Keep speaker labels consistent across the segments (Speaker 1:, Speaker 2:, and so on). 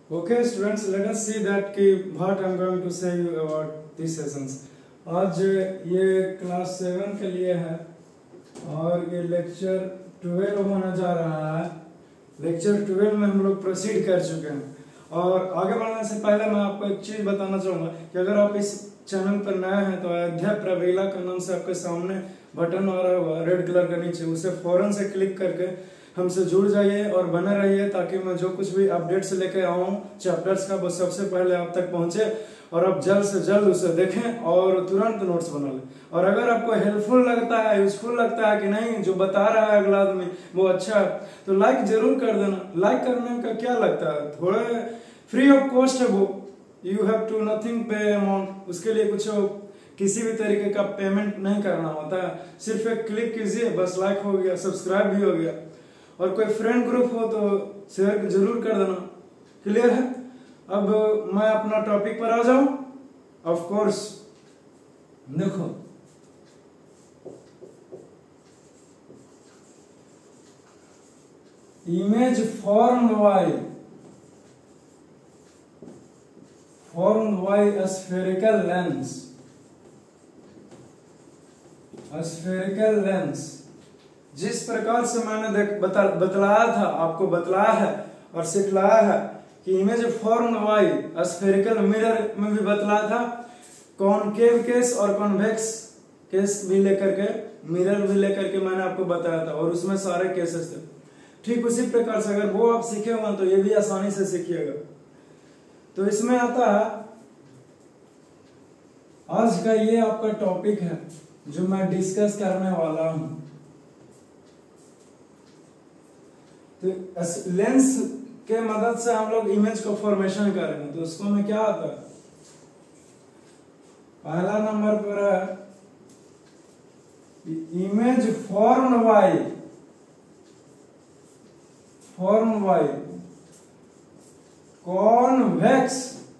Speaker 1: Okay, students, let us see that what I'm going to say you about these sessions. आज ये class 7 के लिए है और ये लेक्चर 12 होने जा रहा है। लेक्चर 12 में हम लोग प्रोसीड कर चुके हैं और आगे बढ़ने से पहले मैं आपको एक चीज बताना चाहूंगा कि अगर आप इस चैनल पर नए हैं तो अयोध्या प्रवीला के नाम से आपके सामने बटन आ रहा होगा रेड कलर का नीचे, उसे फौरन से क्लिक करके हमसे जुड़ जाइए और बने रहिए ताकि मैं जो कुछ भी अपडेट्स लेके आऊँ चैप्टर्स का वो सबसे पहले आप तक पहुंचे और आप जल्द से जल्द उसे देखें और तुरंत नोट्स बना लें। और अगर आपको हेल्पफुल लगता है, यूजफुल लगता है कि नहीं जो बता रहा है अगला आदमी वो अच्छा है तो लाइक जरूर कर देना। लाइक करने का क्या लगता है, थोड़े फ्री ऑफ कॉस्ट है वो, यू हैव टू नथिंग पे अमाउंट, उसके लिए कुछ किसी भी तरीके का पेमेंट नहीं करना होता है, सिर्फ एक क्लिक कीजिए बस लाइक हो गया, सब्सक्राइब भी हो गया। और कोई फ्रेंड ग्रुप हो तो शेयर जरूर कर देना। क्लियर है? अब मैं अपना टॉपिक पर आ जाऊं। ऑफ कोर्स देखो image formed by a spherical lens, spherical lens. जिस प्रकार से मैंने बतलाया था, आपको बतलाया है और सिखलाया है कि image formed by spherical mirror में भी बतलाया था, कॉनकेव केस और कॉन्वेक्स केस भी लेकर के, मिरर भी लेकर के मैंने आपको बताया था और उसमें सारे केसेस थे। ठीक उसी प्रकार से अगर वो आप सीखे होंगे तो ये भी आसानी से सीखिएगा। तो इसमें आता है आज का ये आपका टॉपिक है जो मैं डिस्कस करने वाला हूं। तो लेंस के मदद से हम लोग इमेज को फॉर्मेशन करेंगे तो उसको में क्या आता है, पहला नंबर पर है image formed by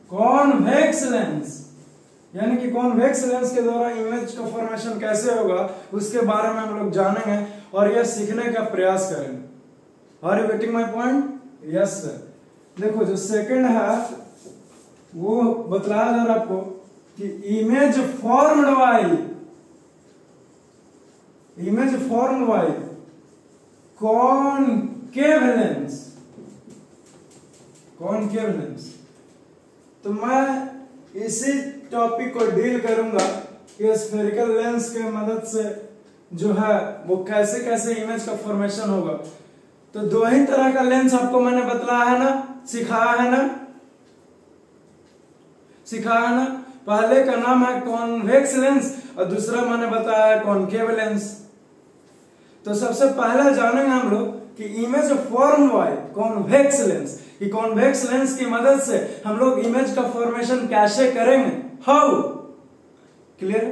Speaker 1: convex lens, यानी कि कॉन्वेक्स लेंस के द्वारा इमेज का फॉर्मेशन कैसे होगा उसके बारे में हम लोग जानेंगे और यह सीखने का प्रयास करेंगे। Are you getting my point? Yes sir. देखो जो सेकंड है वो बतलाया जा रहा आपको कि image formed by concave lens. तो मैं इसी टॉपिक को डील करूंगा कि स्फेरिकल लेंस के मदद से जो है वो कैसे कैसे इमेज का फॉर्मेशन होगा। तो दो ही तरह का लेंस आपको मैंने बतलाया है ना, सिखाया है ना। पहले का नाम है कॉन्वेक्स लेंस और दूसरा मैंने बताया है कॉनकेव लेंस। तो सबसे पहले जानेंगे हम लोग कि image formed by convex lens, कि कॉन्वेक्स लेंस की मदद से हम लोग इमेज का फॉर्मेशन कैसे करेंगे, हाउ। क्लियर?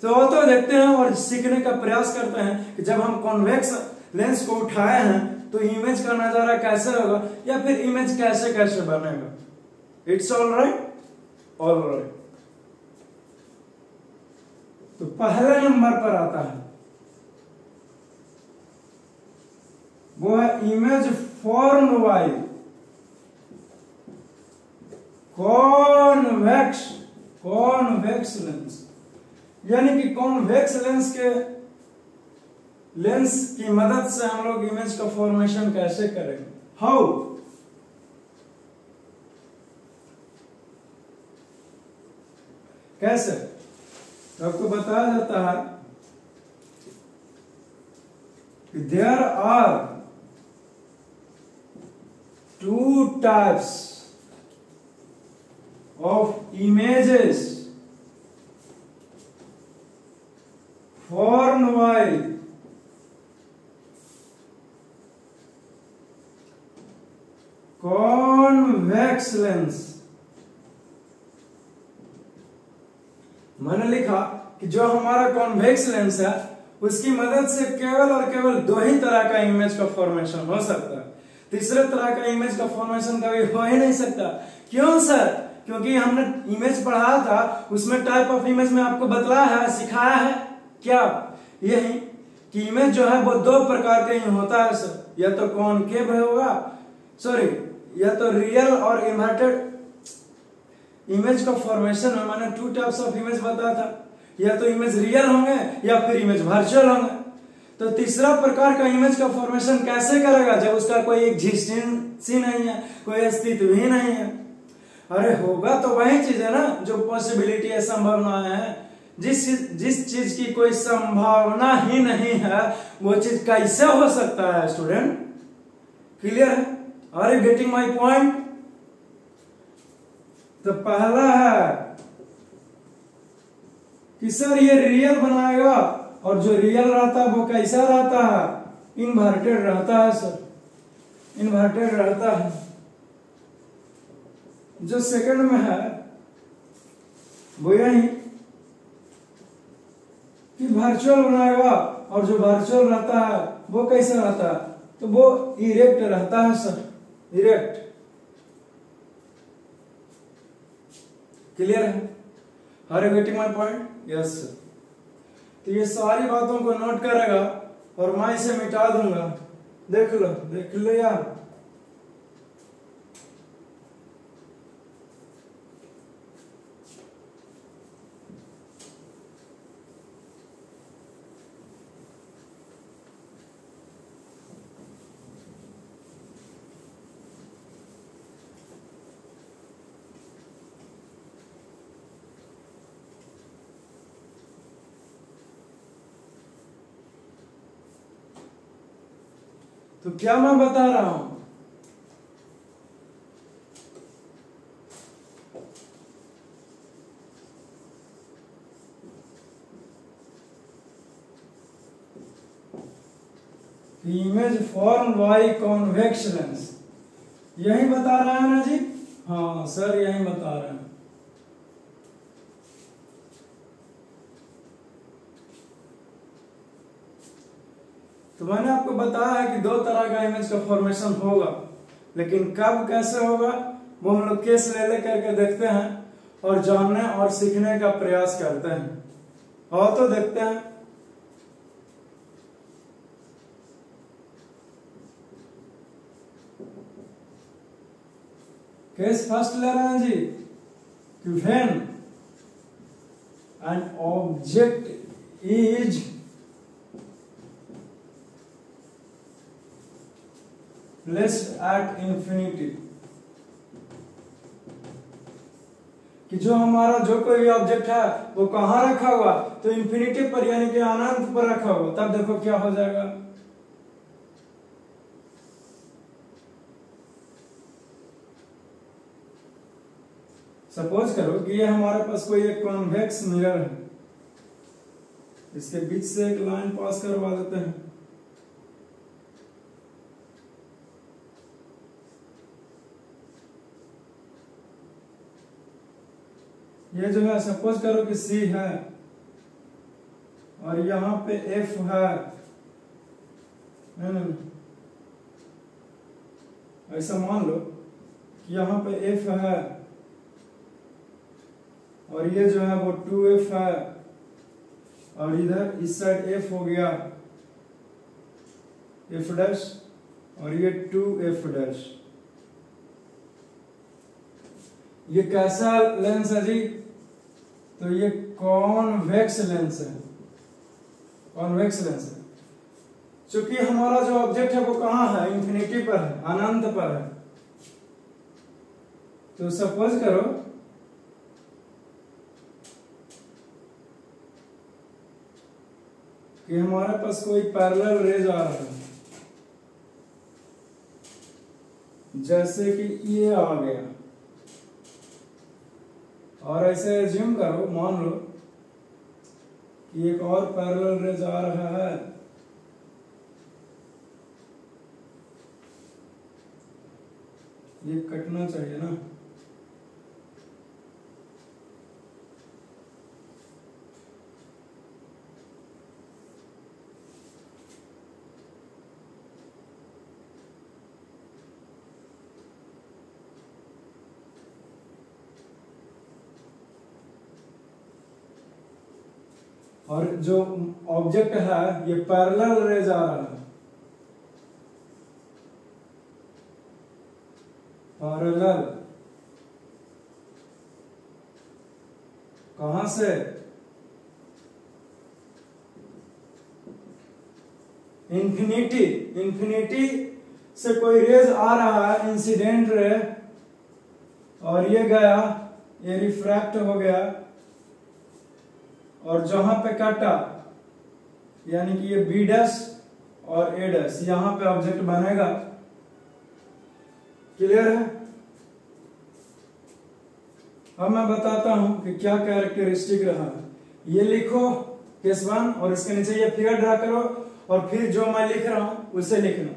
Speaker 1: तो देखते हैं और सीखने का प्रयास करते हैं कि जब हम कॉन्वेक्स लेंस को उठाए हैं तो इमेज का नजारा कैसे होगा या फिर इमेज कैसे कैसे बनेगा। It's all right. तो पहले नंबर पर आता है वो है image formed by convex lens, यानी कि कॉन्वेक्स लेंस की मदद से हम लोग इमेज का फॉर्मेशन कैसे करेंगे, हाउ। कैसे? तो आपको बताया जाता है कि there are two types of images formed by convex lens। मैंने लिखा कि जो हमारा कॉन्वेक्स लेंस है उसकी मदद से केवल और केवल दो ही तरह का इमेज का फॉर्मेशन हो सकता है, तीसरे तरह का इमेज का फॉर्मेशन कभी हो ही नहीं सकता। क्यों सर? क्योंकि हमने इमेज पढ़ाया था, उसमें टाइप ऑफ इमेज में आपको बतलाया है, सिखाया है क्या, यही कि इमेज जो है वो दो प्रकार के ही होता है सर, या तो कॉनकेव होगा, सॉरी या तो रियल और इन्वर्टेड इमेज का फॉर्मेशन है। मैंने 2 टाइप्स ऑफ इमेज बताया था, या तो इमेज रियल होंगे या फिर इमेज वर्चुअल होंगे। तो तीसरा प्रकार का इमेज का फॉर्मेशन कैसे करेगा जब उसका कोई एग्जिस्टेंस ही नहीं है, कोई अस्तित्व ही नहीं है। अरे होगा तो वही चीज है ना जो पॉसिबिलिटी है, संभावना है। जिस चीज की कोई संभावना ही नहीं है वो चीज कैसे हो सकता है स्टूडेंट? क्लियर है? Are you getting my point? तो पहला है कि सर ये रियल बनाएगा, और जो रियल रहता है वो कैसा रहता है? इन्वर्टेड रहता है सर, इन्वर्टेड रहता है। जो सेकंड में है वो यही कि वर्चुअल बनाएगा, और जो वर्चुअल रहता है वो कैसा रहता है? तो वो इरेक्ट रहता है सर, इरेक्ट। क्लियर है? Are you getting my point? Yes sir. तो ये सारी बातों को नोट करेगा और मैं इसे मिटा दूंगा। देख लो यार। तो क्या मैं बता रहा हूं? Image form by convex lens, यही बता रहा है ना जी? हाँ सर यही बता रहे हैं। तो मैंने आपको बताया है कि 2 तरह का इमेज का फॉर्मेशन होगा, लेकिन कब कैसे होगा वो हम लोग केस ले करके देखते हैं और जानने और सीखने का प्रयास करते हैं। और तो देखते हैं। केस फर्स्ट ले रहे हैं जी कि when an object is placed at infinity, कि जो हमारा जो कोई ऑब्जेक्ट है वो कहां रखा हुआ? तो इंफिनिटी पर, यानी कि अनंत पर रखा हुआ। तब देखो क्या हो जाएगा। सपोज करो कि ये हमारे पास कोई एक कॉन्वेक्स मिरर है, इसके बीच से एक लाइन पास करवा देते हैं। ये जो है सपोज करो कि C है और यहां पे F है, ऐसा मान लो कि यहां पे F है और ये जो है वो 2F है, और इधर इस साइड F हो गया F डैश, और ये 2F डैश। ये कैसा लेंस है जी? तो ये कॉन्वेक्स लेंस है, कॉन्वेक्स लेंस है। चूंकि हमारा जो ऑब्जेक्ट है वो कहां है? इंफिनिटी पर है, अनंत पर है। तो सपोज करो कि हमारे पास कोई पैरेलल रेज आ रहा है, जैसे कि ये आ गया, और ऐसे एज्यूम करो, मान लो कि एक और पैरेलल रेज आ रहा है, ये कटना चाहिए ना। और जो ऑब्जेक्ट है ये पैरेलल रेज आ रहा है, पैरेलल, कहां से? इंफिनिटी, इंफिनिटी से कोई रेज आ रहा है, इंसिडेंट रे, और ये गया, ये रिफ्रैक्ट हो गया, और जहां पे काटा यानी कि ये बी डैश और ए डैश, यहां पे ऑब्जेक्ट बनेगा। क्लियर है? अब मैं बताता हूं कि क्या कैरेक्टरिस्टिक रहा है। ये लिखो केस 1 और इसके नीचे ये फिगर ड्रा करो, और फिर जो मैं लिख रहा हूं उसे लिखना।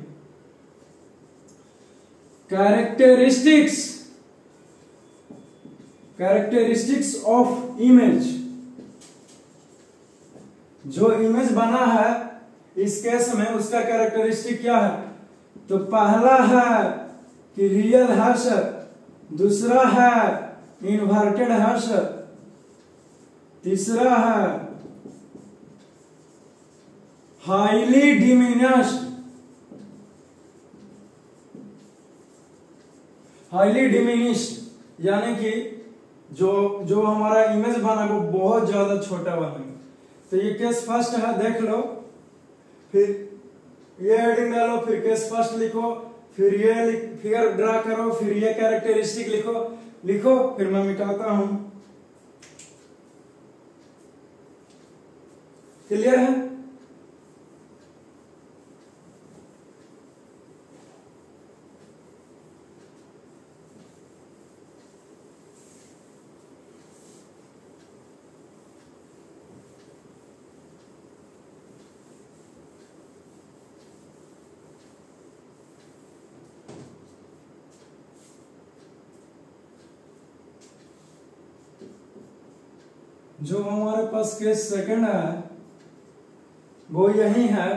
Speaker 1: कैरेक्टरिस्टिक्स, कैरेक्टरिस्टिक्स ऑफ इमेज, जो इमेज बना है इस केस में उसका कैरेक्टरिस्टिक क्या है? तो पहला है कि रियल है सर, दूसरा है इन्वर्टेड है सर, तीसरा है हाईली डिमिनिश्ड, हाईली डिमिनिश्ड यानी कि जो हमारा इमेज बना वो बहुत ज्यादा छोटा बनेगा। तो ये केस फर्स्ट है, देख लो, फिर ये हेडिंग डालो, फिर केस फर्स्ट लिखो, फिर ये फिगर ड्रा करो, फिर ये कैरेक्टरिस्टिक लिखो, फिर मैं मिटाता हूं। क्लियर है? जो हमारे पास केस सेकंड है वो यही है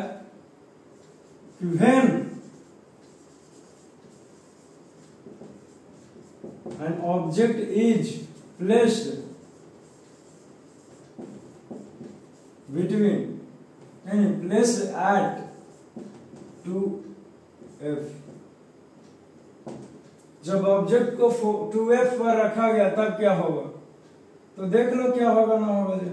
Speaker 1: कि when an object is placed between and placed at 2f, जब ऑब्जेक्ट को 2f पर रखा गया तब क्या होगा? तो देख लो क्या होगा ना होगा जी।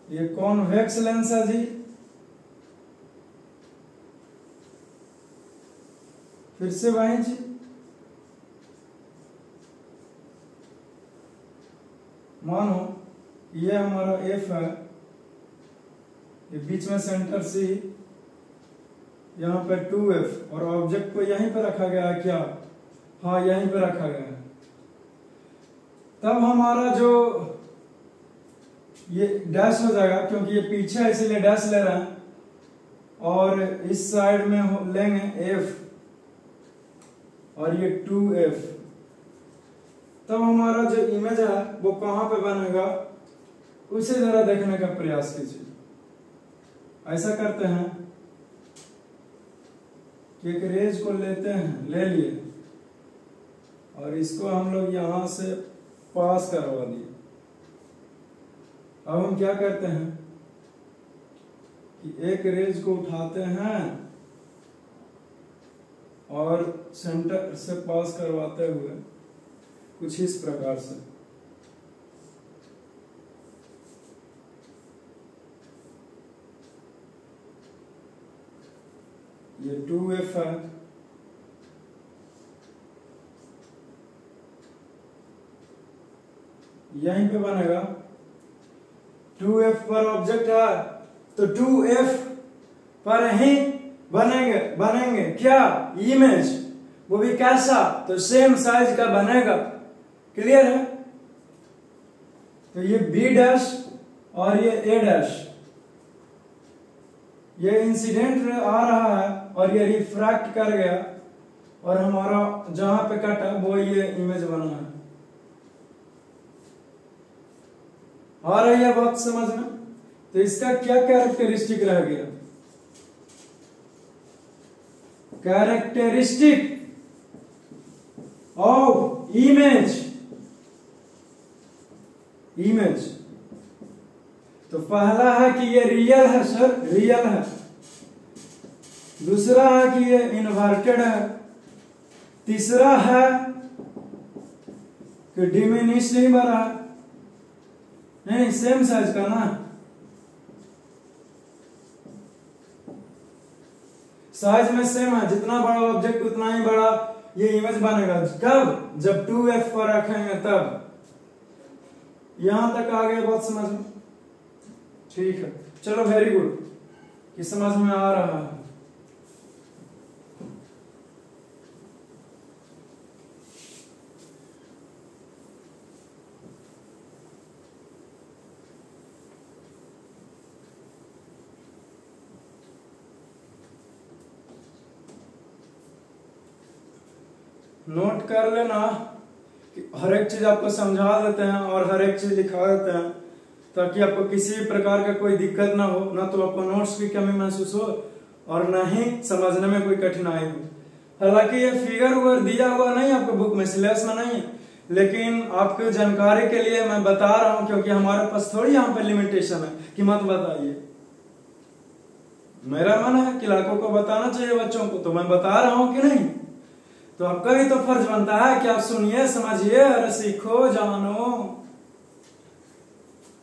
Speaker 1: ये कॉन्वेक्स लेंस है जी, फिर से वही जी, मानो ये हमारा एफ है, ये बीच में सेंटर सी, यहाँ पे 2f, और ऑब्जेक्ट को यहीं पे रखा गया है क्या? हाँ, यहीं पे रखा गया है। तब हमारा जो ये डैश हो जाएगा, क्योंकि ये पीछे है इसीलिए डैश ले रहे हैं, और इस साइड में लेंगे f और ये 2f। तब हमारा जो इमेज है वो कहां पे बनेगा उसे जरा देखने का प्रयास कीजिए। ऐसा करते हैं कि एक रेज को लेते हैं, ले लिए, और इसको हम लोग यहां से पास करवा दिए। अब हम क्या करते हैं कि एक रेज को उठाते हैं और सेंटर से पास करवाते हुए कुछ इस प्रकार से, ये 2f है, यहीं पे बनेगा। 2f पर ऑब्जेक्ट है तो 2f पर ही बनेंगे क्या? इमेज, वो भी कैसा? तो सेम साइज का बनेगा। क्लियर है? तो ये बी डैश और ये ए डैश, ये इंसिडेंट आ रहा है और ये रिफ्रैक्ट कर गया, और हमारा जहां पे कटा वो ये इमेज बना है। आ रही है बात समझ में? तो इसका क्या कैरेक्टरिस्टिक रह गया? कैरेक्टरिस्टिक ऑफ इमेज, तो पहला है कि ये रियल है सर, रियल है। दूसरा है कि ये इन्वर्टेड है। तीसरा है कि डिमिनिश नहीं बना है, नहीं सेम साइज का ना, साइज में सेम है, जितना बड़ा ऑब्जेक्ट उतना ही बड़ा ये इमेज बनेगा। कब? जब 2f पर रखेंगे तब। यहां तक आ गया बात समझ में? ठीक है, चलो वेरी गुड कि समझ में आ रहा है। नोट कर लेना कि हर एक चीज आपको समझा देते हैं और हर एक चीज लिखा देते हैं, ताकि आपको किसी भी प्रकार का कोई दिक्कत ना हो, ना तो आपको नोट्स की कमी महसूस हो और ना ही समझने में कोई कठिनाई हो। हालांकि ये फिगर वगैरह दिया हुआ नहीं आपको बुक में, सिलेबस में नहीं, लेकिन आपको जानकारी के लिए मैं बता रहा हूं, क्योंकि हमारे पास थोड़ी यहाँ पे लिमिटेशन है कि मत बताइए। मेरा मन है कि लड़कों को बताना चाहिए बच्चों को, तो मैं बता रहा हूं कि नहीं। तो आपका भी तो फर्ज बनता है कि आप सुनिए, समझिए और सीखो, जानो।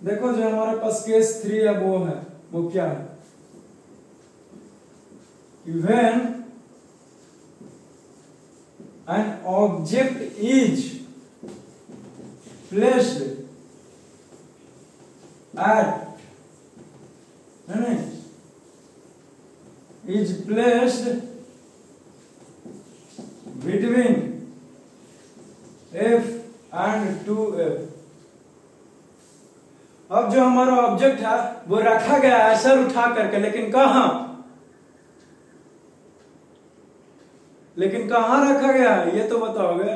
Speaker 1: देखो जो हमारे पास केस 3 है वो क्या है? When an object is placed between f and 2f। अब जो हमारा ऑब्जेक्ट है वो रखा गया है सर उठा करके, लेकिन कहां रखा गया है ये तो बताओगे।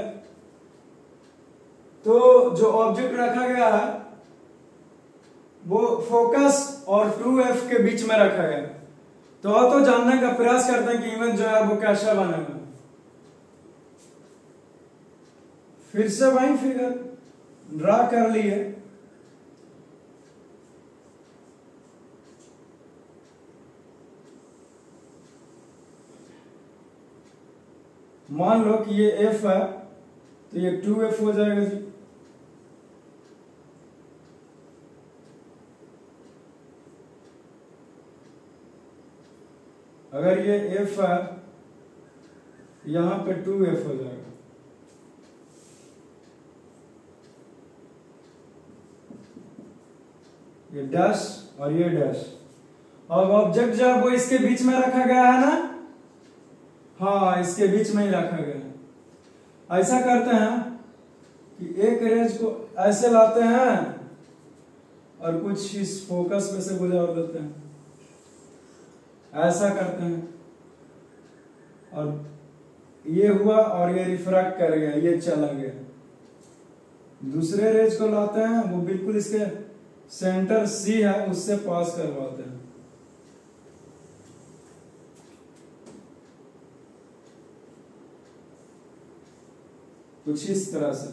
Speaker 1: तो जो ऑब्जेक्ट रखा गया है वो फोकस और 2f के बीच में रखा गया। तो जानने का प्रयास करते हैं कि इमेज जो है वो कैसा बनेगा। फिर से वही फिगर ड्रा कर लिए। मान लो कि ये f है तो ये 2f हो जाएगा जी। अगर ये f है यहां पे 2f हो जाएगा। ये डैश और ये डैश। अब ऑब्जेक्ट जो है वो इसके बीच में रखा गया है ना, हाँ इसके बीच में ही रखा गया है। ऐसा करते हैं कि एक रेंज को ऐसे लाते हैं और कुछ इस फोकस में से गुजार देते हैं, ऐसा करते हैं और ये हुआ और ये रिफ्रैक्ट कर गया, ये चला गया। दूसरे रेंज को लाते हैं, वो बिल्कुल इसके सेंटर सी है उससे पास करवाते हैं। कुछ इस तरह से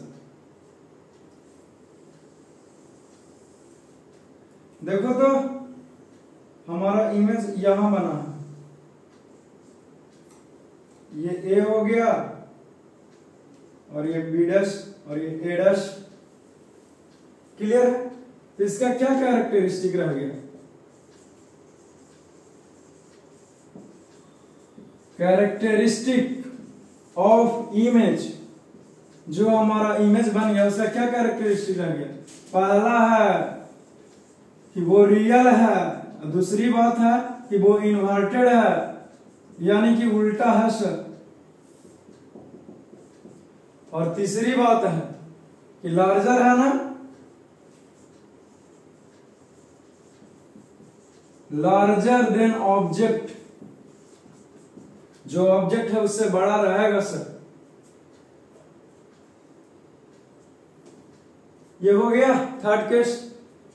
Speaker 1: देखो तो हमारा इमेज यहां बना है। ये ए हो गया और ये बी डैश और ये ए डैश। क्लियर है? तो इसका क्या कैरेक्टरिस्टिक रह गया? कैरेक्टरिस्टिक ऑफ इमेज, जो हमारा इमेज बन गया उसका क्या कैरेक्टरिस्टिक रह गया? पहला है कि वो रियल है, दूसरी बात है कि वो इन्वर्टेड है, यानी कि उल्टा है सर, और तीसरी बात है कि लार्जर है ना, लार्जर देन ऑब्जेक्ट, जो ऑब्जेक्ट है उससे बड़ा रहेगा सर। ये हो गया थर्ड केस।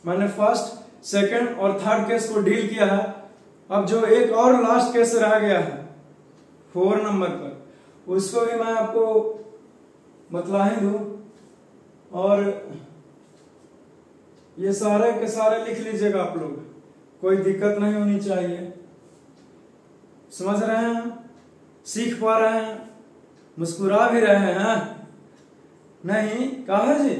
Speaker 1: मैंने फर्स्ट, सेकंड और थर्ड केस को डील किया है। अब जो एक और लास्ट केस रह गया है 4 नंबर पर, उसको भी मैं आपको बतला ही दूं। और ये सारे के सारे लिख लीजिएगा आप लोग, कोई दिक्कत नहीं होनी चाहिए। समझ रहे हैं, सीख पा रहे हैं, मुस्कुरा भी रहे हैं? नहीं कहा जी?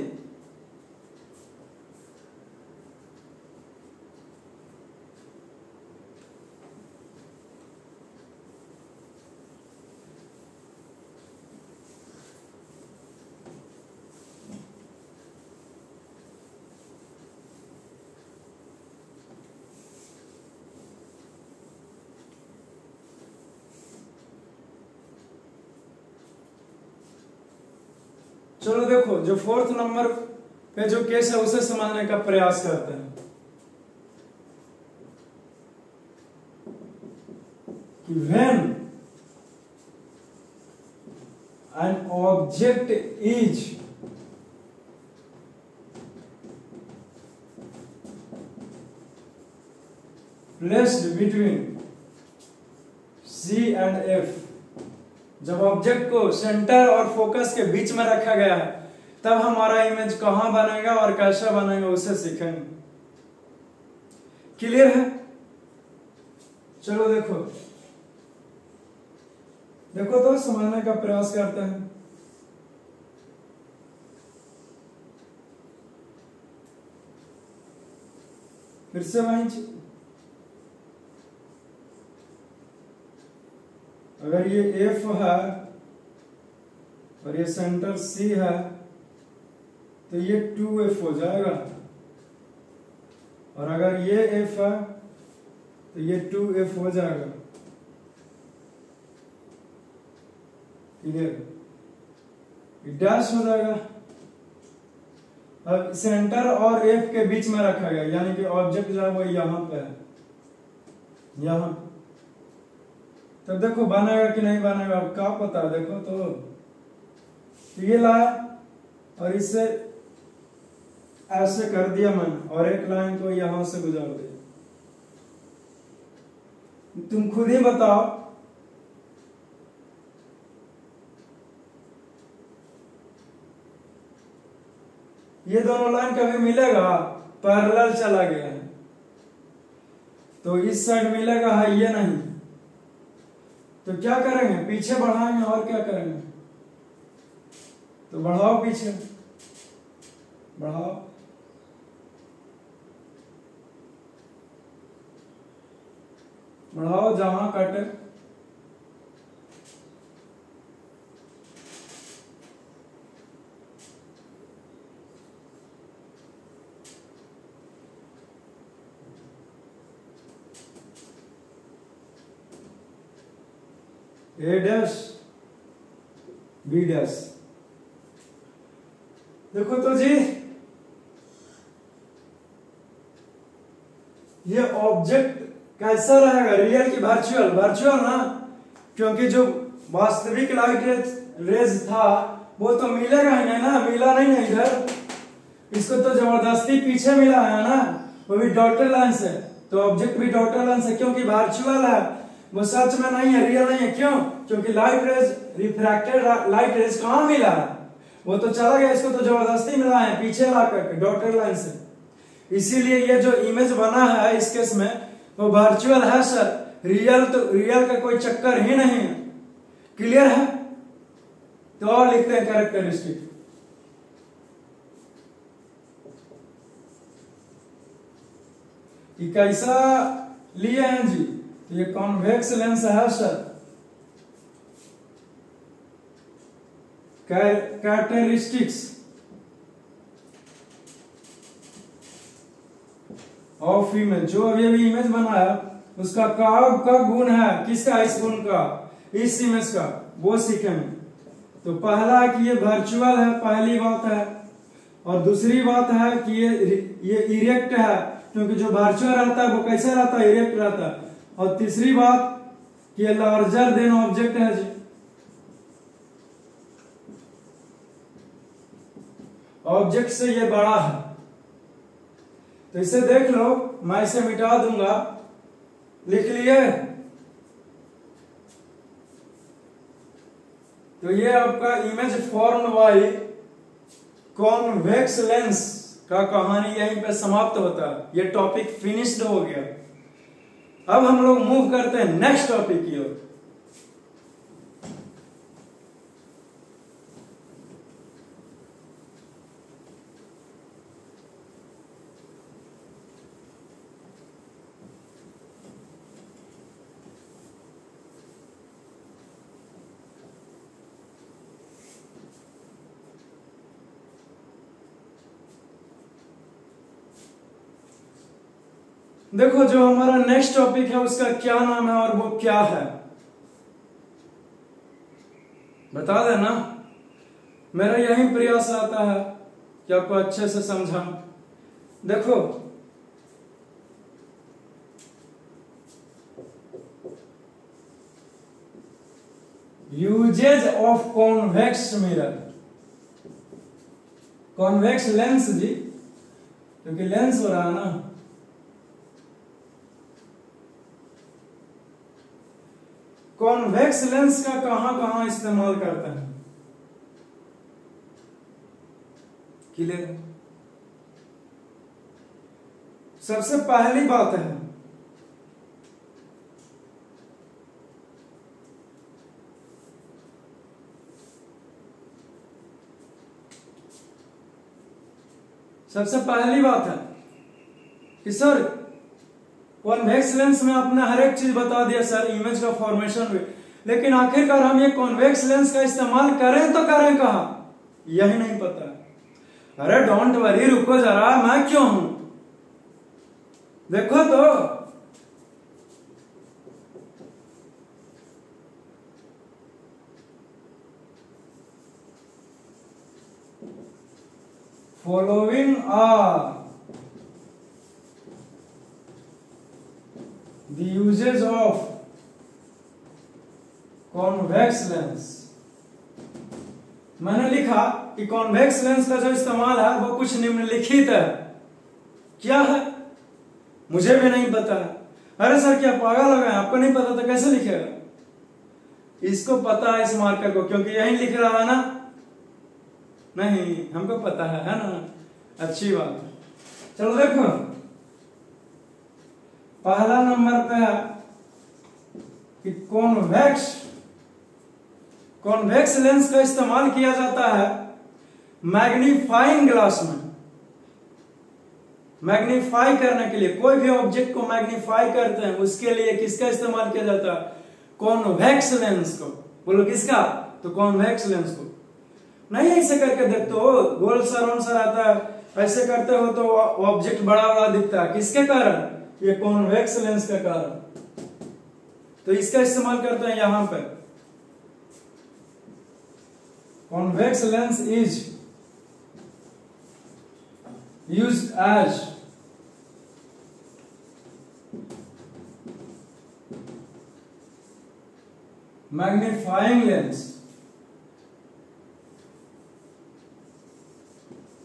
Speaker 1: चलो देखो, जो 4th नंबर पे जो केस है उसे समझने का प्रयास करते हैं कि when an object is placed between C and F, जब ऑब्जेक्ट को सेंटर और फोकस के बीच में रखा गया है तब हमारा इमेज कहां बनेगा और कैसा बनेगा उसे सीखेंगे। क्लियर है? चलो देखो देखो तो समझने का प्रयास करते हैं। फिर से वहीं, अगर ये F है और ये सेंटर C है तो ये 2F हो जाएगा, और अगर ये F है तो ये 2F हो जाएगा। क्लियर? डैश हो जाएगा। अब सेंटर और F के बीच में रखा गया, यानी कि ऑब्जेक्ट जो है वो यहां पे है, यहां। तब देखो बनेगा कि नहीं बनेगा, अब क्या पता। देखो तो ये लाया और इससे ऐसे कर दिया मैंने, और एक लाइन को यहां से गुजार दिया। तुम खुद ही बताओ, ये दोनों लाइन कभी मिलेगा? पैरेलल चला गया है तो इस साइड मिलेगा, है ये नहीं। तो क्या करेंगे? पीछे बढ़ाएंगे, और क्या करेंगे? तो बढ़ाओ, पीछे बढ़ाओ। बढ़ाओ जहां कटे। A dash B dash. देखो तो जी, ये ऑब्जेक्ट कैसा रहेगा? रियल की वर्चुअल? वर्चुअल ना, क्योंकि जो वास्तविक लाइट रेज था वो तो मिलेगा ही नहीं ना, मिला नहीं है इधर। इसको तो जबरदस्ती पीछे मिला है ना, वो भी डॉटेड लाइन से। तो ऑब्जेक्ट भी डॉटेड लाइन से, क्योंकि वर्चुअल है, वो सच में नहीं है, रियल नहीं है। क्यों? क्योंकि light rays, refracted light rays कहां मिला है? वो तो चला गया, इसको तो जबरदस्ती मिला है पीछे ला करके डॉटेड लाइन से। इसीलिए ये जो इमेज बना है इस केस में वो वर्चुअल है सर, रियल तो रियल का कोई चक्कर ही नहीं है। क्लियर है? तो और लिखते हैं कैरेक्टरिस्टिक। कि कैसा लिए हैं जी? तो ये कॉन्वेक्स लेंस है सर। कैरेक्टरिस्टिक्स ऑफ इमेज, जो अभी अभी इमेज बनाया उसका का गुण है, किसका? इस गुण का, इस इमेज का, वो सीखेंगे। तो पहला है कि ये वर्चुअल है, पहली बात है। और दूसरी बात है कि ये इरेक्ट है, क्योंकि जो वर्चुअल रहता है वो कैसे रहता है? इरेक्ट रहता है। और तीसरी बात कि ये लार्जर देन ऑब्जेक्ट है जी, ऑब्जेक्ट से ये बड़ा है। तो इसे देख लो, मैं इसे मिटा दूंगा, लिख लिए। तो ये आपका image formed by convex lens का कहानी यहीं पे समाप्त होता है। ये टॉपिक फिनिश्ड हो गया। अब हम लोग मूव करते हैं नेक्स्ट टॉपिक की ओर। देखो जो हमारा नेक्स्ट टॉपिक है उसका क्या नाम है और वो क्या है बता देना। मेरा यही प्रयास रहता है कि आपको अच्छे से समझा। देखो uses of convex mirror, convex lens जी, क्योंकि लेंस हो रहा है ना। कॉन्वेक्स लेंस का कहां इस्तेमाल करते हैं? क्लियर? सबसे पहली बात है कि सर कॉन्वेक्स लेंस में आपने हर एक चीज बता दिया सर, इमेज का फॉर्मेशन भी, लेकिन आखिरकार हम ये कॉन्वेक्स लेंस का इस्तेमाल करें तो करें कहां, यही नहीं पता। अरे डोंट वरी, रुको जरा, मैं क्यों हूं, देखो तो following are the uses of convex lens। मैंने लिखा कि कॉन्वेक्स लेंस का जो इस्तेमाल है वो कुछ निम्नलिखित है। क्या है मुझे भी नहीं पता है। अरे सर क्या पागल हो गए, आपको नहीं पता तो कैसे लिखेगा? इसको पता है इस मार्कर को, क्योंकि यही लिख रहा है ना। नहीं हमको पता है ना, अच्छी बात है। चलो देखो पहला नंबर पे है कि कॉन्वेक्स लेंस का इस्तेमाल किया जाता है मैग्नीफाइंग ग्लास में। मैग्नीफाई करने के लिए, कोई भी ऑब्जेक्ट को मैग्नीफाई करते हैं उसके लिए किसका इस्तेमाल किया जाता है? कॉन्वेक्स लेंस को। बोलो किसका? तो कॉन्वेक्स लेंस को। नहीं ऐसे करके देखते हो, गोल सा राउंड सा रहता है, ऐसे करते हो तो ऑब्जेक्ट बड़ा बड़ा दिखता है। किसके कारण? ये कॉन्वेक्स लेंस का कारण। तो इसका इस्तेमाल करते हैं यहां पर। Convex lens is used as magnifying lens,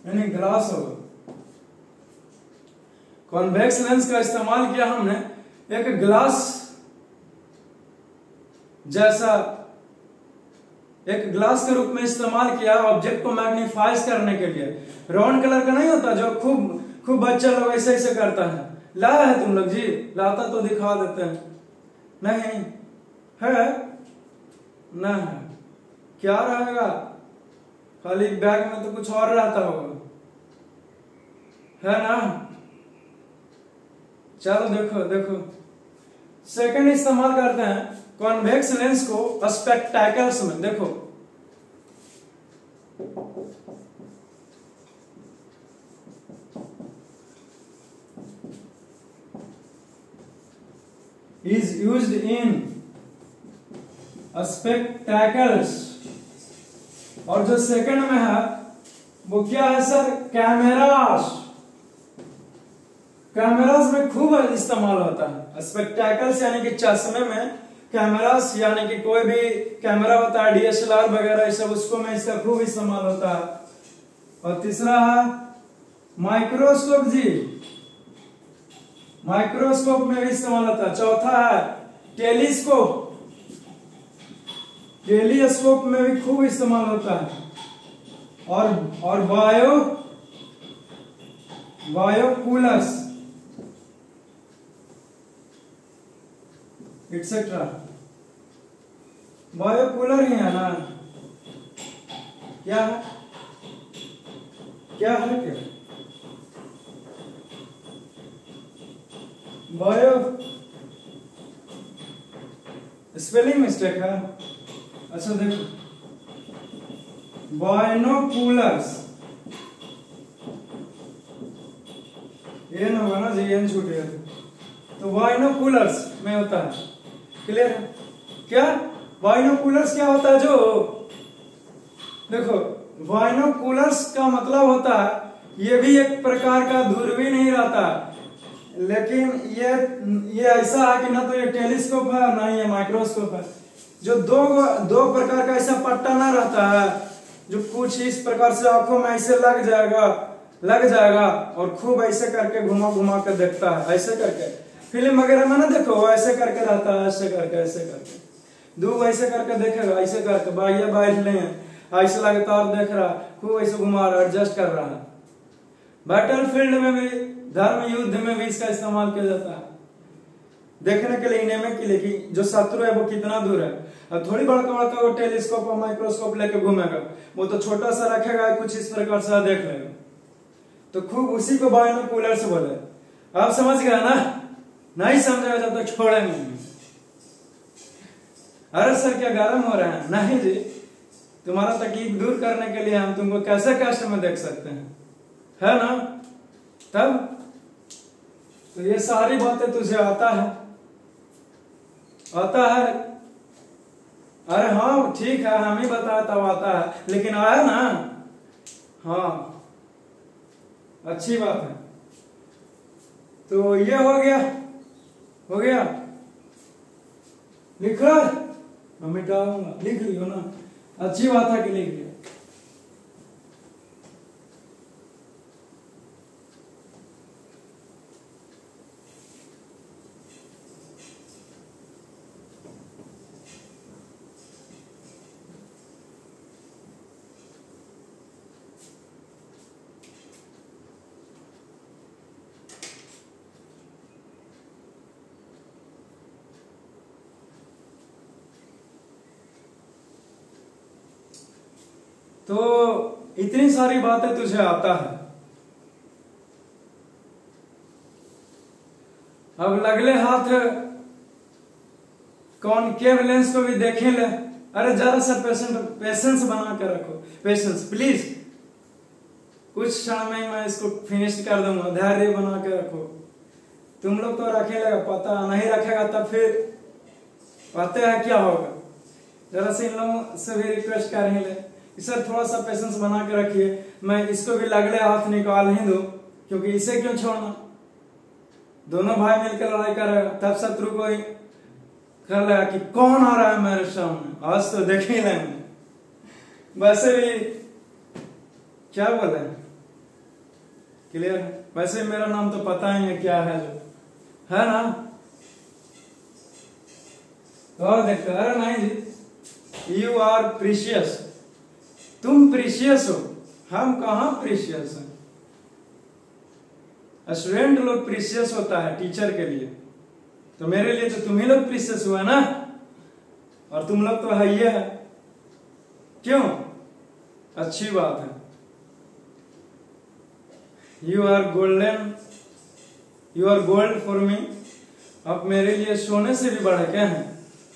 Speaker 1: यानी ग्लास होगा। कॉन्वेक्स लेंस का इस्तेमाल किया हमने एक ग्लास जैसा, एक ग्लास के रूप में इस्तेमाल किया ऑब्जेक्ट को मैग्नीफाइज करने के लिए। राउंड कलर का नहीं होता जो खूब बच्चा लोग ऐसे ऐसे करता है। लाया है तुम लोग जी? लाता तो दिखा देते हैं। नहीं है ना, है क्या रहेगा? खाली बैग में तो कुछ और रहता होगा, है ना। चलो देखो सेकंड इस्तेमाल करते हैं कॉन्वेक्स लेंस को स्पेक्टेकल्स में। देखो is used in spectacles। और जो सेकंड में है वो क्या है सर? कैमरास। कैमरास में खूब इस्तेमाल होता है। स्पेक्टेकल्स यानी कि चश्मे में, कैमरास यानी कि कोई भी कैमरा होता है DSLR वगैरह ये सब, उसको में इसका खूब इस्तेमाल होता है। और तीसरा है माइक्रोस्कोप जी, माइक्रोस्कोप में भी इस्तेमाल होता है। चौथा है टेलीस्कोप, टेलीस्कोप में भी खूब इस्तेमाल होता है। और बायोकूलर्स एक्सेट्रा। बायोकूलर ही है ना, क्या है क्या है क्या बायो स्पेलिंग मिस्टेक है। अच्छा देखो, बायनोकुलर्स ये ना होगा ना जी, एन छूट गया तो बायनोकुलर्स में होता है। क्लियर है क्या? बायनोकुलर्स क्या होता है? जो देखो, बायनोकुलर्स का मतलब होता है, ये भी एक प्रकार का दूरबीन ही रहता है, लेकिन ये ऐसा है कि ना तो ये टेलीस्कोप है ना ये माइक्रोस्कोप है। जो दो प्रकार का ऐसा पट्टा ना रहता है जो कुछ इस प्रकार से आंखों में ऐसे लग जाएगा और खूब ऐसे करके घुमा घुमा कर देखता है, ऐसे करके फिल्म वगैरह में ना देखो ऐसे करके रहता है, ऐसे करके दूर ऐसे करके देखेगा, ऐसे करके बाह्य बैठ ले ऐसे लगातार देख रहा, खूब ऐसे घुमा रहा, एडजस्ट कर रहा है। बैटल फील्ड में भी, धर्म युद्ध में भी इसका इस्तेमाल किया जाता है, देखने के लिए, इनेमे के लिए कि जो शत्रु है वो कितना दूर है। अब थोड़ी बड़का वो टेलीस्कोप और माइक्रोस्कोप लेके घूमेगा, वो तो छोटा सा रखेगा, कुछ इस प्रकार से देख लेगा। तो खूब उसी को बायनोकुलर से बोले। आप समझ गए ना? नहीं समझेगा जब तक छोड़ेंगे नहीं। अरे सर क्या गर्म हो रहा है? नहीं जी, तुम्हारा तकलीफ दूर करने के लिए हम तुमको कैसे कष्ट में देख सकते हैं, है ना? तब तो ये सारी बातें तुझे आता है? अरे हाँ ठीक है, हम ही बताया तब आता है, लेकिन आया ना? हाँ अच्छी बात है। तो ये हो गया लिख रहा है, मैं मिटाऊंगा, लिख लियो ना, अच्छी बात है कि लिख लिया। तो इतनी सारी बातें तुझे आता है, अब लगले हाथ कॉनकेव लेंस को भी देखे ले। अरे जरा सा पेशेंस बना के रखो, पेशेंस प्लीज, कुछ क्षण में मैं इसको फिनिश कर दूंगा, धैर्य बना के रखो। तुम लोग तो रखेगा, पता नहीं रखेगा तब फिर पता है क्या होगा। जरा से इन लोगों से भी रिक्वेस्ट कर ही ले, सर थोड़ा सा पेशेंस बना के रखिए, मैं इसको भी लगले हाथ निकाल ही दूं, क्योंकि इसे क्यों छोड़ना, दोनों भाई मिलकर लड़ाई करेगा, तब शत्रु को ही कर लेगा कि कौन आ रहा है मेरे सामने, आज तो देख ही लेंगे। वैसे भी क्या बोले, क्लियर है? वैसे मेरा नाम तो पता ही है क्या है, जो है ना? तो देखते, अरे नहीं जी, यू आर प्रीशियस, तुम प्रीशियस हो, हम कहां प्रीशियस हैं। स्टूडेंट लोग प्रीशियस होता है टीचर के लिए, तो मेरे लिए तो तुम ही लोग प्रीशियस हुआ ना, और तुम लोग तो है ही है, क्यों? अच्छी बात है। You are golden, you are gold for me, अब मेरे लिए सोने से भी बढ़ क्या है।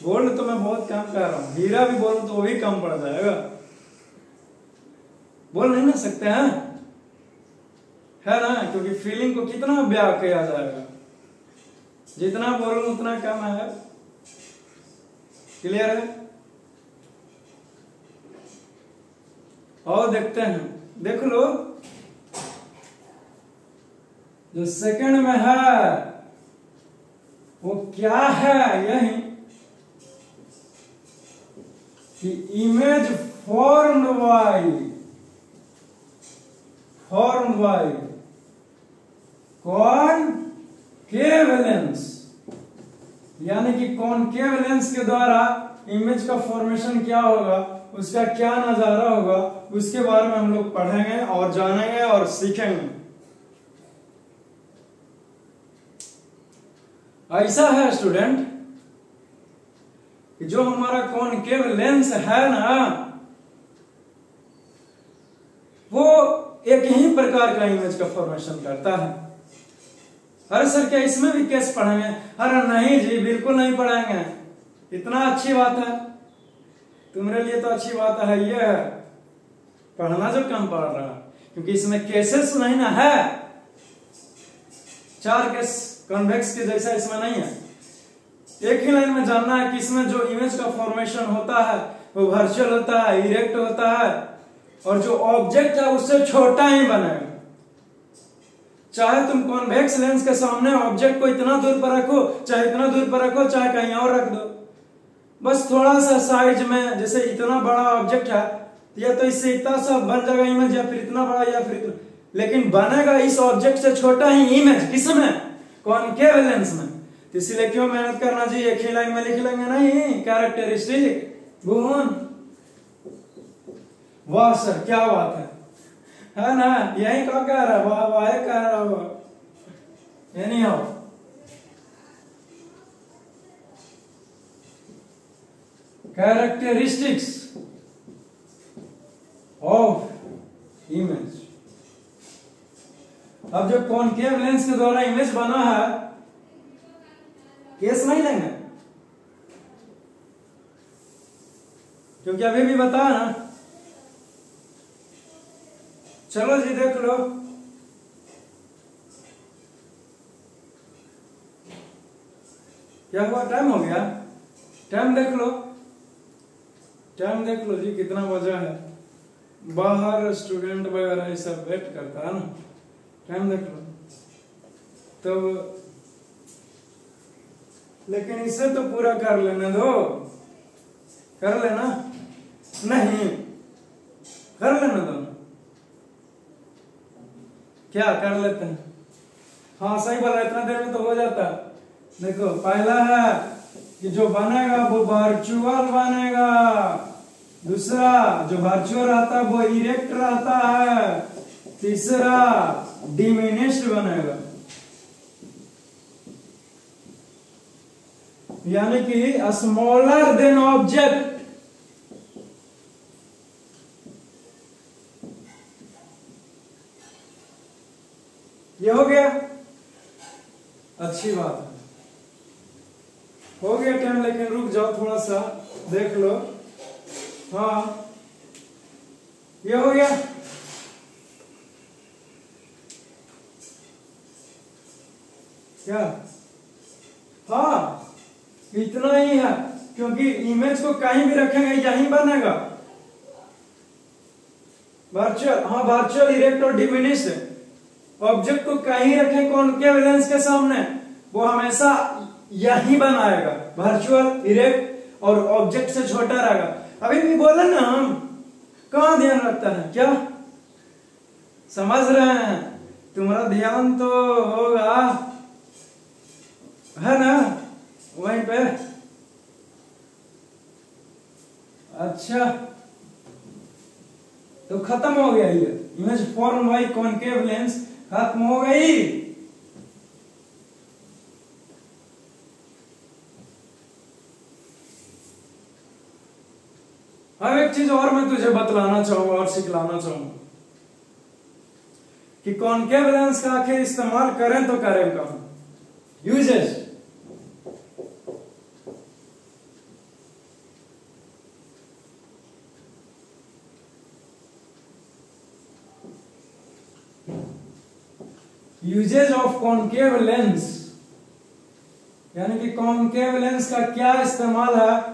Speaker 1: गोल्ड तो मैं बहुत कम कर रहा हूं, हीरा भी बोलूं तो वो भी कम पड़ जाएगा, बोल नहीं ना सकते हैं, है ना? क्योंकि फीलिंग को कितना ब्याह किया जाएगा, जितना बोलूं उतना कम है। क्लियर है? और देखते हैं, देख लो जो सेकंड में है वो क्या है, यही कि image formed by concave lens, यानी कि कॉनकेव लेंस के द्वारा इमेज का फॉर्मेशन क्या होगा, उसका क्या नजारा होगा, उसके बारे में हम लोग पढ़ेंगे और जानेंगे और सीखेंगे। ऐसा है स्टूडेंट कि जो हमारा कॉनकेव लेंस है ना, वो एक ही प्रकार का इमेज का फॉर्मेशन करता है। अरे सर क्या इसमें भी केस पढ़ेंगे? अरे नहीं जी, बिल्कुल नहीं पढ़ेंगे। इतना अच्छी बात है तुम्हारे लिए, तो अच्छी बात है ये है पढ़ना जो कम पढ़ रहा, क्योंकि इसमें केसेस नहीं ना है। 4 केस कॉन्वेक्स के जैसा इसमें नहीं है। एक ही लाइन में जानना है कि इसमें जो इमेज का फॉर्मेशन होता है वो वर्चुअल होता है, इरेक्ट होता है, और जो ऑब्जेक्ट है उससे छोटा ही बनेगा। चाहे तुम कॉन्वेक्स लेंस के सामने ऑब्जेक्ट को इतना दूर पर रखो, चाहे इतना दूर पर रखो, चाहे कहीं और रख दो, बस थोड़ा सा साइज में, जैसे इतना बड़ा ऑब्जेक्ट है या तो इससे इतना सा बन जाएगा इमेज, या फिर इतना बड़ा, या फिर इतना, लेकिन बनेगा इस ऑब्जेक्ट से छोटा ही इमेज। किसमें? कॉनकेव लेंस में। तो इसलिए क्यों मेहनत करना जी, एक ही लाइन में लिख लेंगे नहीं कैरेक्टरिस्टिक गुण। वाह सर क्या बात है ना? यही कहा कह रहा, वाह वाह कह रहा हो। Any how, characteristics of image. अब जो कॉनकेव लेंस के द्वारा इमेज बना है, केस नहीं लेंगे क्योंकि अभी भी बताया ना। चलो जी देख लो, क्या हुआ? टाइम हो गया? टाइम देख लो, टाइम देख लो जी कितना बजा है। बाहर स्टूडेंट वगैरह ये सब वेट करता है ना। टाइम देख लो तो, लेकिन इसे तो पूरा कर लेने दो। कर लेना? नहीं, कर लेने दो। क्या कर लेते हैं? हाँ सही बोला, इतना देर में तो हो जाता। देखो पहला है कि जो बनेगा वो वर्चुअल बनेगा, दूसरा जो वर्चुअल रहता है वो इरेक्ट रहता है, तीसरा डिमिनिश्ड बनेगा, यानी कि स्मॉलर देन ऑब्जेक्ट। ये हो गया, अच्छी बात है, हो गया टाइम। लेकिन रुक जाओ थोड़ा सा, देख लो। हाँ ये हो गया। क्या? हाँ इतना ही है, क्योंकि इमेज को कहीं भी रखेंगे यहीं बनेगा वर्चुअल। हाँ वर्चुअल, इरेक्ट और डिमिनिश्ड। ऑब्जेक्ट को कहीं रखें कॉनकेव लेंस के सामने, वो हमेशा यही बनाएगा, वर्चुअल, इरेक्ट, और ऑब्जेक्ट से छोटा रहेगा। अभी भी बोले ना हम, कहां ध्यान रखता है? क्या समझ रहे हैं? तुम्हारा ध्यान तो होगा, है ना, वहीं पे। अच्छा तो खत्म हो गया ये image form by concave lens, खत्म हो गई। अब एक चीज और मैं तुझे बतलाना चाहूंगा और सिखलाना चाहूंगा कि कॉनकेव लेंस का आखिर इस्तेमाल करें तो करें कहां? Uses. Uses of concave lens, यानी कि कॉनकेव लेंस का क्या इस्तेमाल है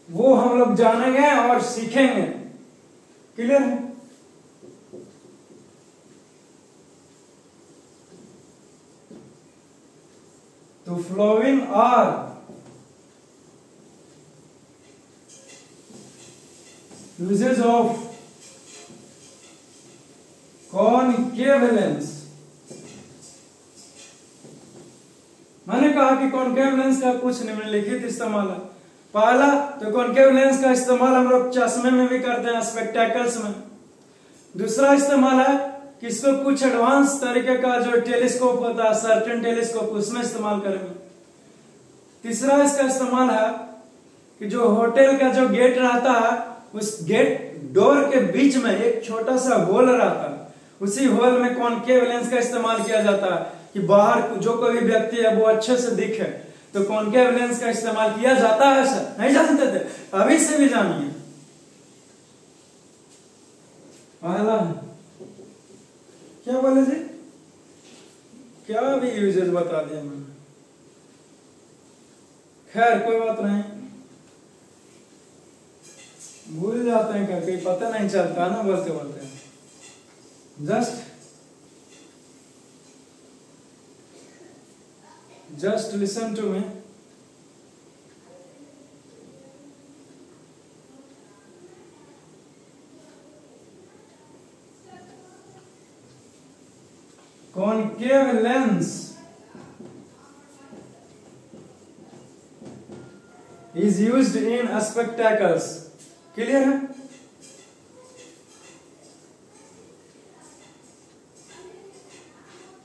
Speaker 1: वो हम लोग जानेंगे और सीखेंगे। क्लियर है? तो following are uses of concave lens. मैंने कहा कि कॉनकेव लेंस का कुछ निम्नलिखित इस्तेमाल है। पहला तो कॉनकेव लेंस का इस्तेमाल हम लोग चश्मे में भी करते हैं, स्पेक्टेकल्स में। दूसरा इस्तेमाल है कि इसको कुछ एडवांस तरीके का जो टेलीस्कोप होता है, सर्टेन टेलीस्कोप, उसमें इस्तेमाल करेंगे। तीसरा इसका इस्तेमाल है कि जो होटल का जो गेट रहता है उस गेट डोर के बीच में एक छोटा सा होल रहता है, उसी होल में कॉनकेव लेंस का इस्तेमाल किया जाता है कि बाहर जो कोई व्यक्ति है वो अच्छे से दिखे, तो कॉनकेव लेंस का इस्तेमाल किया जाता है। सर नहीं जानते थे, अभी से भी जानिए। पहला क्या बोले जी, क्या भी यूजेस बता दिया मैंने। खैर कोई बात नहीं, भूल जाते हैं, कहीं पता नहीं चलता ना बोलते बोलते। just listen to me. Concave lens is used in spectacles. Clear है?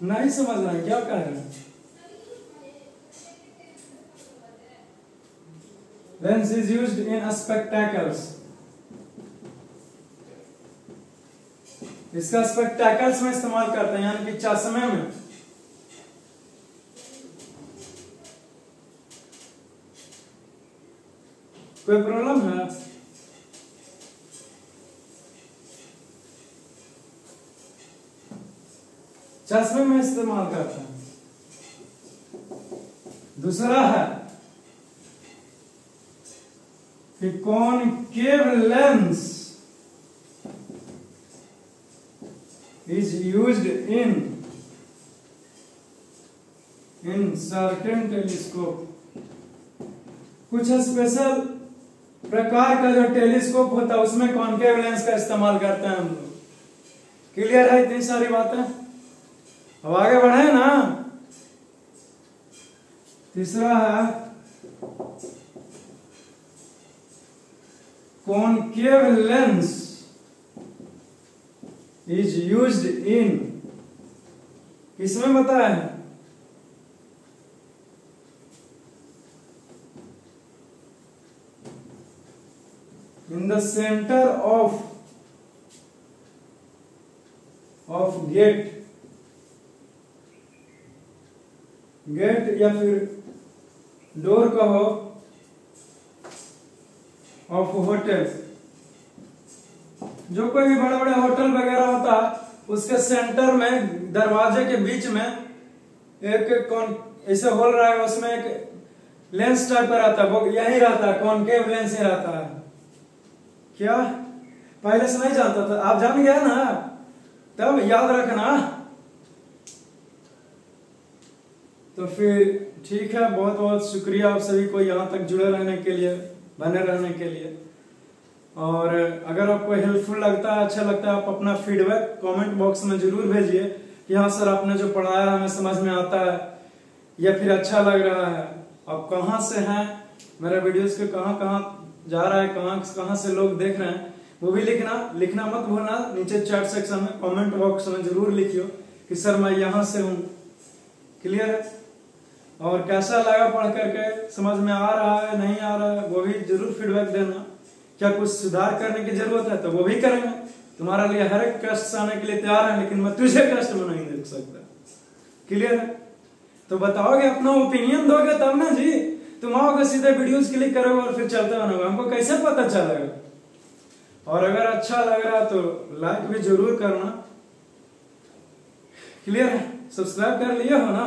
Speaker 1: नहीं समझ रहे हैं क्या कह रहे हैं? Lens is used in spectacles. इसका स्पेक्टैकल्स में इस्तेमाल करते हैं, यानी कि चश्मे में। कोई प्रॉब्लम है? चश्मे में इस्तेमाल करते हैं। दूसरा है कि concave lens is used in certain telescope. कुछ स्पेशल प्रकार का जो टेलीस्कोप होता है उसमें कॉनकेव लेंस का इस्तेमाल करते हैं हम लोग। क्लियर है इतनी सारी बातें? अब आगे बढ़े ना। तीसरा है concave lens is used in, किसमें बताया है? In the center of gate या फिर डोर कहो ऑफ होटल। जो कोई भी बड़े बड़े होटल वगैरह होता उसके सेंटर में दरवाजे के बीच में एक ऐसे होल रहा है, उसमें एक लेंस टाइप का रहता है, वो यही रहता है, कॉनकेव लेंस ही रहता है। क्या पहले से नहीं जानता था? आप जान गए ना, तब याद रखना। तो फिर ठीक है, बहुत बहुत शुक्रिया आप सभी को यहाँ तक जुड़े रहने के लिए, बने रहने के लिए। और अगर आपको हेल्पफुल लगता है, अच्छा लगता है, आप अपना फीडबैक कमेंट बॉक्स में जरूर भेजिए कि हाँ सर आपने जो पढ़ाया हमें समझ में आता है या फिर अच्छा लग रहा है। आप कहाँ से हैं, मेरा वीडियोस के कहाँ कहाँ जा रहा है, कहाँ से लोग देख रहे हैं, वो भी लिखना मत भूलना। नीचे चैट सेक्शन में कमेंट बॉक्स में जरूर लिखियो कि सर मैं यहाँ से हूँ। क्लियर है? और कैसा लगा पढ़ करके, समझ में आ रहा है नहीं आ रहा है, वो भी जरूर फीडबैक देना। क्या कुछ सुधार करने की जरूरत है तो वो भी करेंगे। तुम्हारा लिए हर एक कष्ट सहने के लिए तैयार है, लेकिन मैं तुझे कष्ट में नहीं देख सकता। क्लियर है? तो बताओगे, अपना ओपिनियन दोगे तब ना जी। तुम आओगे सीधे वीडियोस क्लिक करोगे और फिर चलते बनोगे, हमको कैसे पता चलेगा? और अगर अच्छा लग रहा तो लाइक भी जरूर करना। क्लियर है? सब्सक्राइब कर लिए हो ना?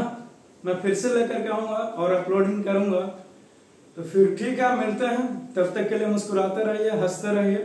Speaker 1: मैं फिर से लेकर के आऊंगा और अपलोडिंग करूंगा। तो फिर ठीक है, मिलते हैं। तब तक के लिए मुस्कुराते रहिए, हंसते रहिए।